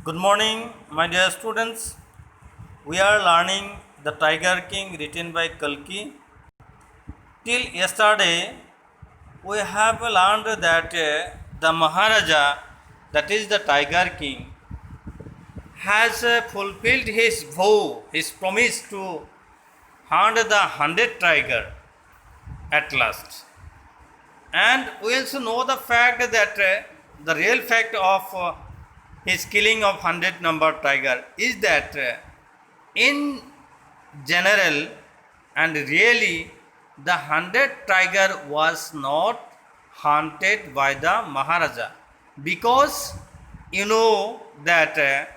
Good morning, my dear students. We are learning The Tiger King written by Kalki. Till yesterday, we have learned that the Maharaja, that is the Tiger King, has fulfilled his vow, his promise to hunt the 100 tiger at last. And we also know the fact that the real fact of his killing of 100 number tiger is that in general and really the 100 tiger was not hunted by the Maharaja, because you know that the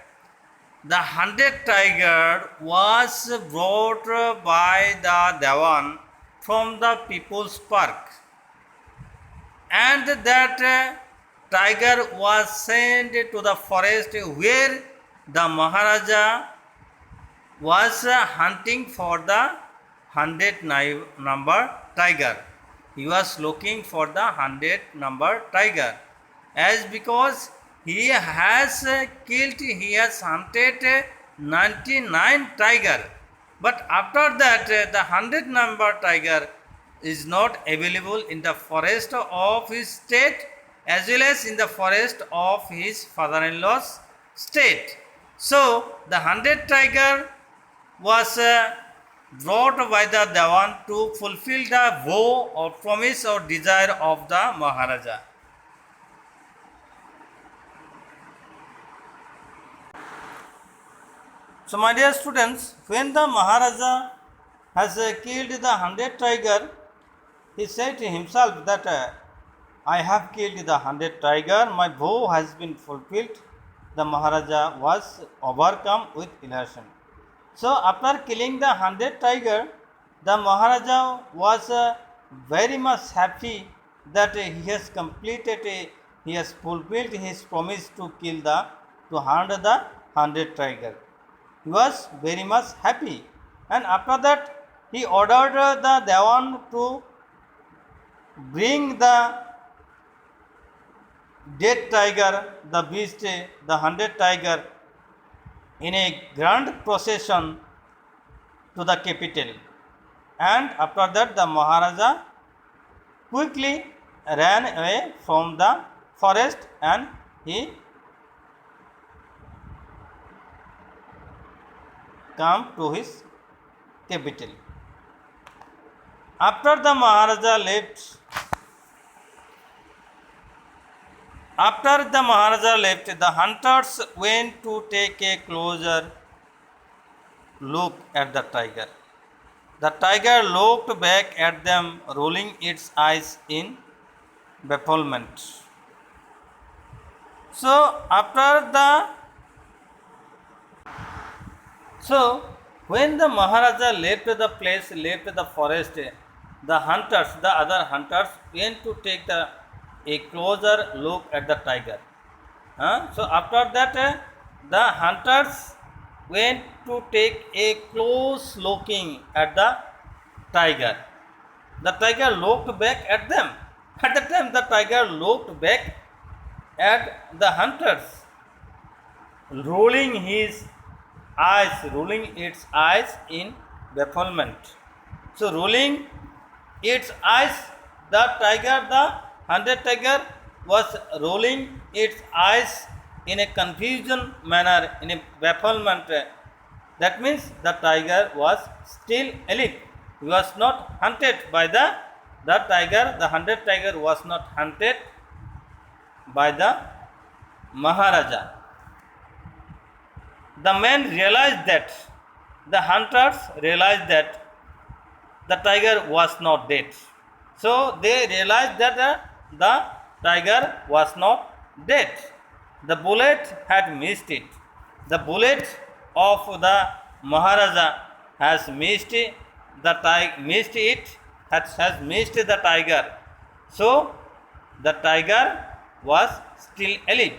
100 tiger was brought by the Dewan from the People's Park, and that tiger was sent to the forest where the Maharaja was hunting for the 100 number tiger. He was looking for the 100 number tiger, as because he has killed, he has hunted 99 tiger, but after that the 100 number tiger is not available in the forest of his state as well as in the forest of his father-in-law's state. So the 100 tiger was brought by the Dewan to fulfill the vow or promise or desire of the Maharaja. So my dear students, when the Maharaja has killed the 100 tiger, he said to himself that I have killed the 100 tiger, my vow has been fulfilled. The Maharaja was overcome with elation. So after killing the 100 tiger, the Maharaja was very much happy that he has completed, he has fulfilled his promise to hunt the 100 tiger. He was very much happy, and after that he ordered the Dewan to bring the dead tiger, the beast, the 100 tiger, in a grand procession to the capital. And after that the Maharaja quickly ran away from the forest and he came to his capital. After the Maharaja left, the hunters went to take a closer look at the tiger. The tiger looked back at them, rolling its eyes in bafflement. So when the Maharaja left the place, left the forest, the other hunters went to take a closer look at the tiger. So after that, the hunters went to take a close looking at the tiger. The tiger looked back at them. At the time, the tiger looked back at the hunters, rolling its eyes in bafflement. So rolling its eyes, the 100 tiger was rolling its eyes in a confusion manner, in a bafflement. That means the tiger was still alive. He was not hunted by the tiger. The 100 tiger was not hunted by the Maharaja. The men realized that, the hunters realized that the tiger was not dead. So they realized that the tiger was not dead. The bullet had missed it. The bullet of the Maharaja has missed the tiger. So the tiger was still alive.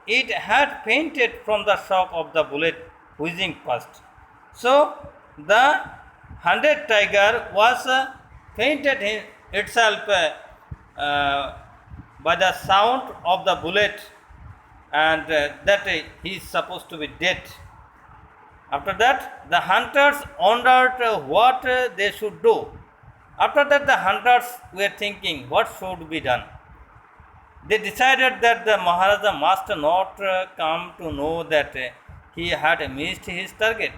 It had fainted from the shock of the bullet whizzing past. So the 100 tiger was fainted itself by the sound of the bullet and that he is supposed to be dead. After that, the hunters wondered what they should do. After that, the hunters were thinking what should be done. They decided that the Maharaja must not come to know that he had missed his target.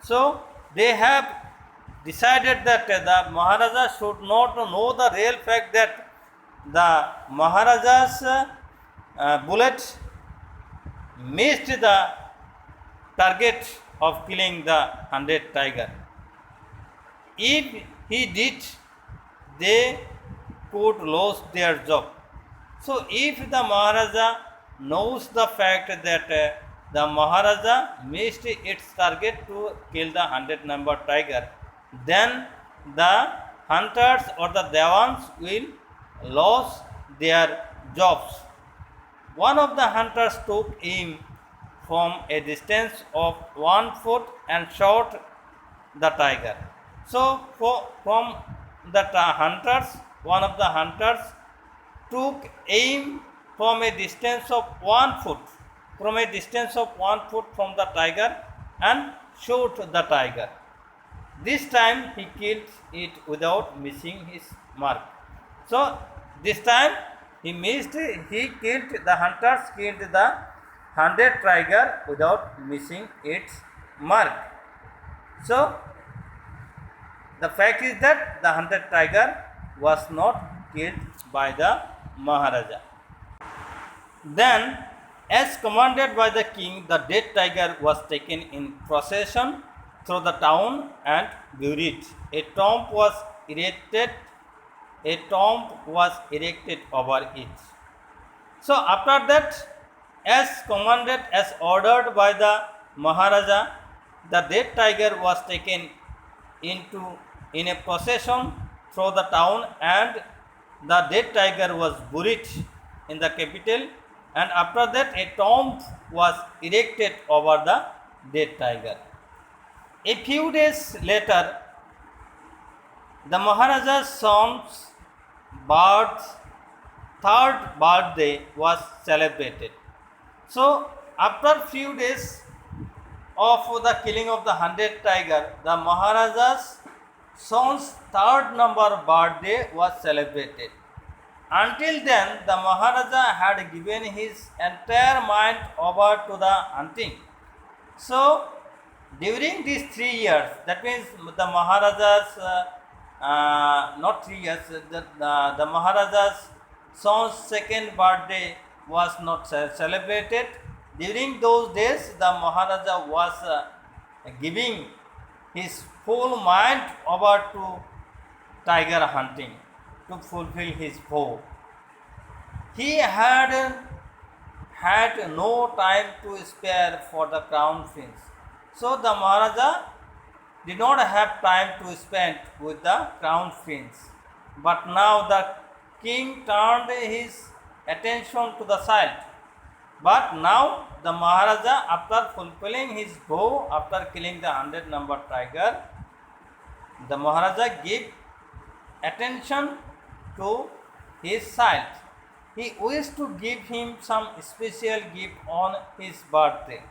So they have decided that the Maharaja should not know the real fact that the Maharaja's bullet missed the target of killing the 100 tiger. If he did, they could lose their job. So if the Maharaja knows the fact that the Maharaja missed its target to kill the 100 number tiger, then the hunters or the Devans will lose their jobs. One of the hunters took aim from a distance of 1 foot and shot the tiger. So from the hunters, one of the hunters took aim from a distance of 1 foot, from a distance of 1 foot from the tiger and shot the tiger. This time he killed it without missing his mark. So this time he killed, the hunters killed the 100 tiger without missing its mark. So the fact is that the 100 tiger was not killed by the Maharaja. Then, as commanded by the king, the dead tiger was taken in procession through the town and buried. A tomb was erected over it. So after that, as commanded, as ordered by the Maharaja, the dead tiger was taken in a procession through the town, and the dead tiger was buried in the capital, and after that a tomb was erected over the dead tiger. A few days later, the Maharaja's son's third birthday was celebrated. So after few days of the killing of the 100 tiger, the Maharaja's son's third number birthday was celebrated. Until then, the Maharaja had given his entire mind over to the hunting. So during these 3 years, that means the Maharaja's not 3 years, the Maharaja's son's second birthday was not celebrated. During those days, the Maharaja was giving his full mind over to tiger hunting to fulfill his vow. He had no time to spare for the crown prince. So the Maharaja did not have time to spend with the crown prince. But now the king turned his attention to the child. But now the Maharaja, after fulfilling his vow, after killing the 100 number tiger, the Maharaja gave attention to his child. He wished to give him some special gift on his birthday.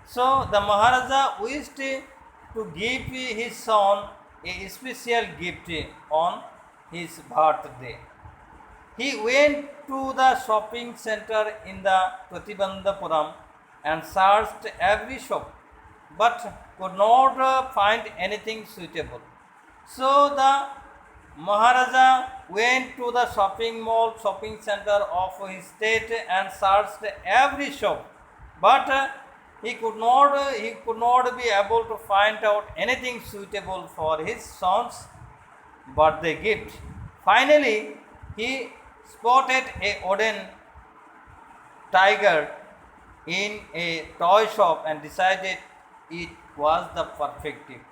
So the Maharaja wished to give his son a special gift on his birthday. He went to the shopping center in the Pratibandhapuram and searched every shop, but could not find anything suitable. So the Maharaja went to the shopping center of his state and searched every shop, but he could not be able to find out anything suitable for his son's birthday gift. Finally, he spotted a wooden tiger in a toy shop and decided it was the perfect gift.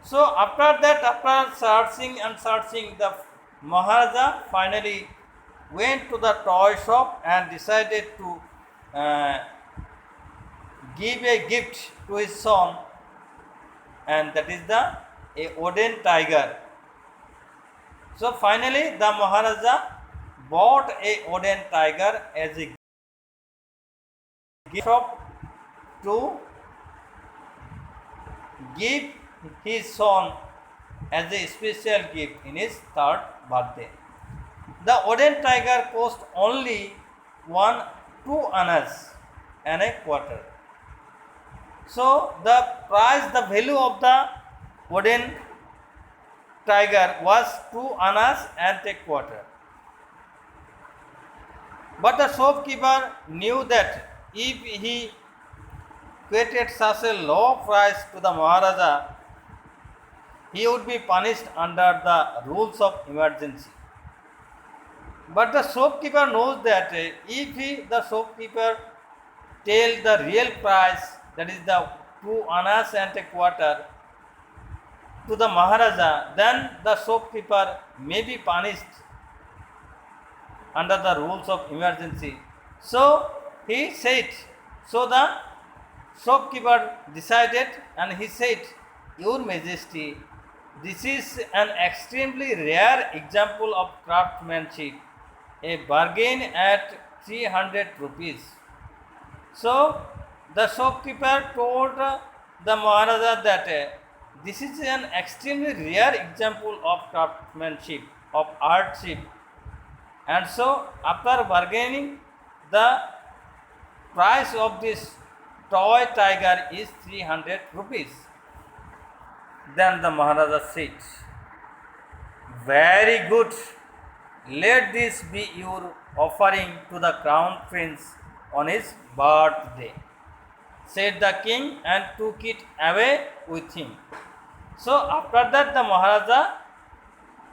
So after that, after searching, the Maharaja finally went to the toy shop and decided to give a gift to his son, and that is a wooden tiger. So finally the Maharaja bought a wooden tiger as a gift to give his son as a special gift in his third birthday. The wooden tiger cost only 2 annas and a quarter. So the price, the value of the wooden tiger was 2 annas and a quarter. But the shopkeeper knew that if he quoted such a low price to the Maharaja, he would be punished under the rules of emergency. But the shopkeeper knows that if the shopkeeper tell the real price, that is the 2 annas and a quarter, to the Maharaja, then the shopkeeper may be punished under the rules of emergency. So he said, so the shopkeeper decided and he said, Your Majesty, this is an extremely rare example of craftsmanship, a bargain at 300 rupees. So the shopkeeper told the Maharaja that this is an extremely rare example of craftsmanship, of artship. And so after bargaining, the price of this toy tiger is 300 rupees. Then the Maharaja said, Very good, let this be your offering to the crown prince on his birthday, said the king, and took it away with him. So after that the Maharaja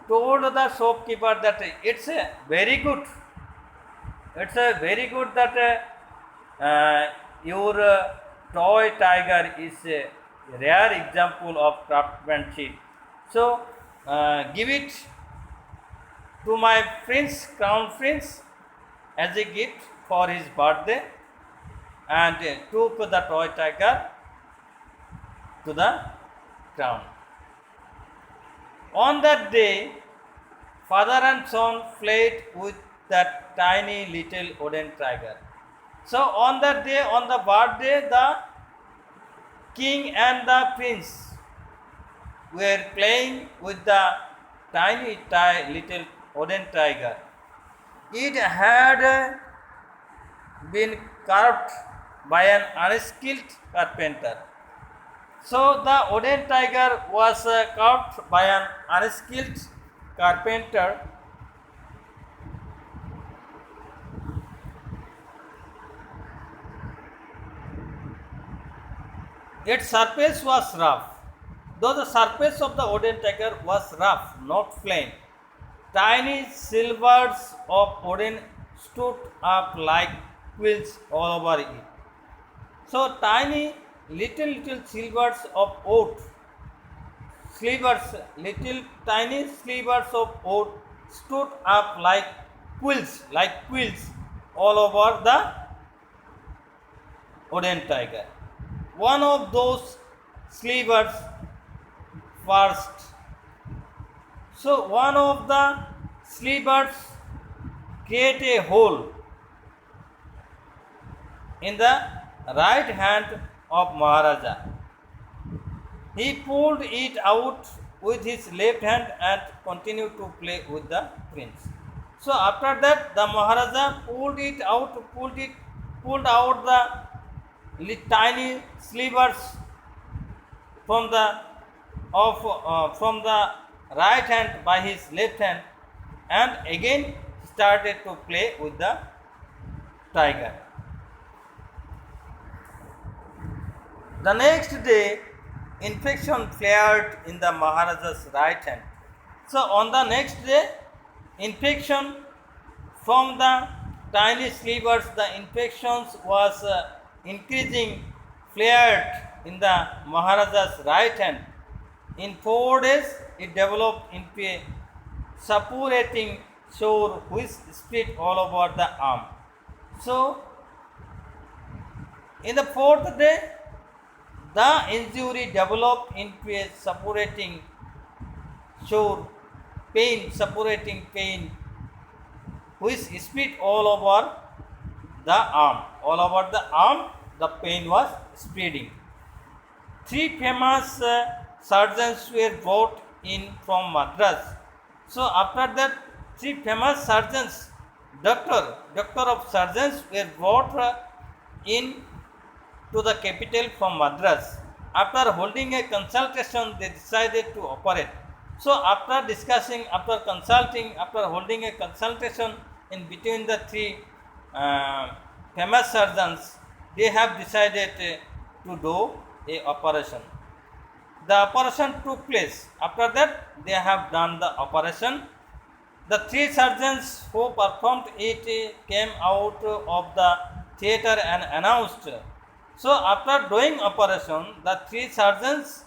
told the shopkeeper that it's a very good that your toy tiger is a rare example of craftsmanship. So give it to my prince, crown prince, as a gift for his birthday, and took the toy tiger to the crown. On that day, father and son played with that tiny little wooden tiger. So on that day, on the birthday, the king and the prince were playing with the tiny little wooden tiger. It had been carved by an unskilled carpenter. So the wooden tiger was carved by an unskilled carpenter. Its surface was rough. Though the surface of the wooden tiger was rough, not plain, tiny silvers of wooden stood up like quills all over it. So tiny little silvers of oat, tiny slivers of oat stood up like quills all over the wooden tiger. One of those slivers burst. So one of the slivers create a hole in the right hand of Maharaja. He pulled it out with his left hand and continued to play with the prince. So after that, the Maharaja pulled out the tiny slivers from the right hand by his left hand, and again started to play with the tiger. The next day, infection flared in the Maharaja's right hand. So on the next day, infection from the tiny slivers, the infections was increasing, flared in the Maharaja's right hand. In 4 days, it developed into a suppurating sore which spread all over the arm. So, in the 4th day, the injury developed into a suppurating pain, which spread all over the arm. All over the arm, the pain was spreading. Three famous surgeons were brought in from Madras. So after that, three famous surgeons, doctor of surgeons were brought in to the capital from Madras. After holding a consultation, they decided to operate. So after discussing, after consulting, after holding a consultation in between the three famous surgeons, they have decided to do a operation. The operation took place. After that, they have done the operation. The three surgeons who performed it came out of the theatre and announced. So after doing operation, the three surgeons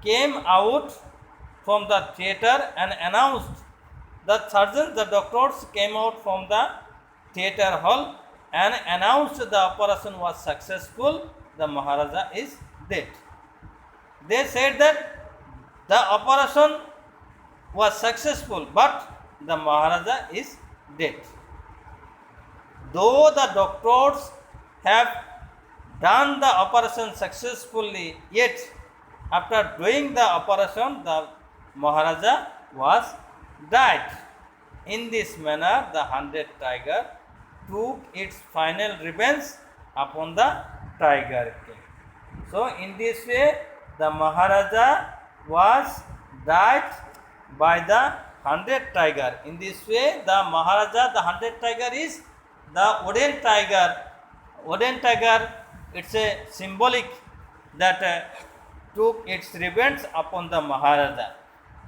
came out from the theatre and announced. The surgeons, the doctors came out from the theatre hall and announced the operation was successful. The Maharaja is dead. They said that the operation was successful, but the Maharaja is dead. Though the doctors have done the operation successfully, yet after doing the operation, the Maharaja was died. In this manner, the 100 tiger took its final revenge upon the tiger king. So in this way, the Maharaja was died by the 100 tiger. In this way, the Maharaja, the 100 tiger is the wooden tiger. Wooden tiger, it's a symbolic that took its revenge upon the Maharaja.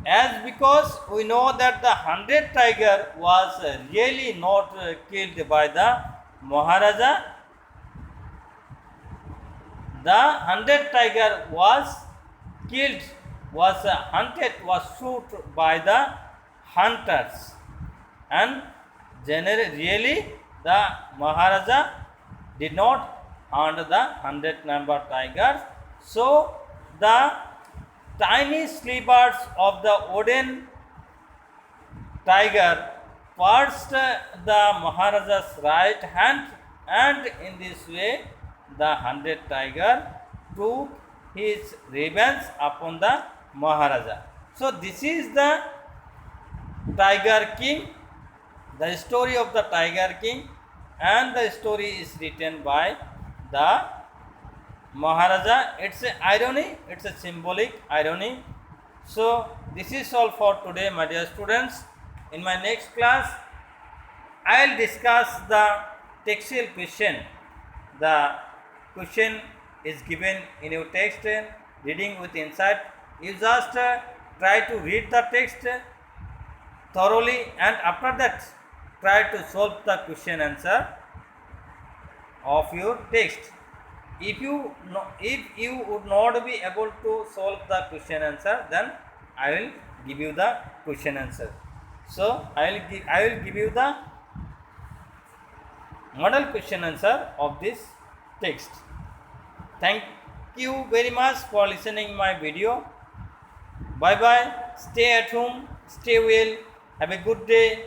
As because we know that the 100 tiger was really not killed by the Maharaja, the 100 tiger was killed, was hunted, was shot by the hunters, and really the Maharaja did not hunt the 100 number tigers. So the tiny slivers of the wooden tiger pierced the Maharaja's right hand, and in this way the 100 tiger took his revenge upon the Maharaja. So this is the Tiger King, the story of the Tiger King, and the story is written by the Maharaja. It's a irony, it's a symbolic irony. So this is all for today, my dear students. In my next class, I will discuss the textual question. The question is given in your text, reading with insight. You just try to read the text thoroughly, and after that try to solve the question answer of your text. If you would not be able to solve the question answer, then I will give you the question answer. So I will give you the model question answer of this text. Thank you very much for listening my video. Bye bye. Stay at home. Stay well. Have a good day.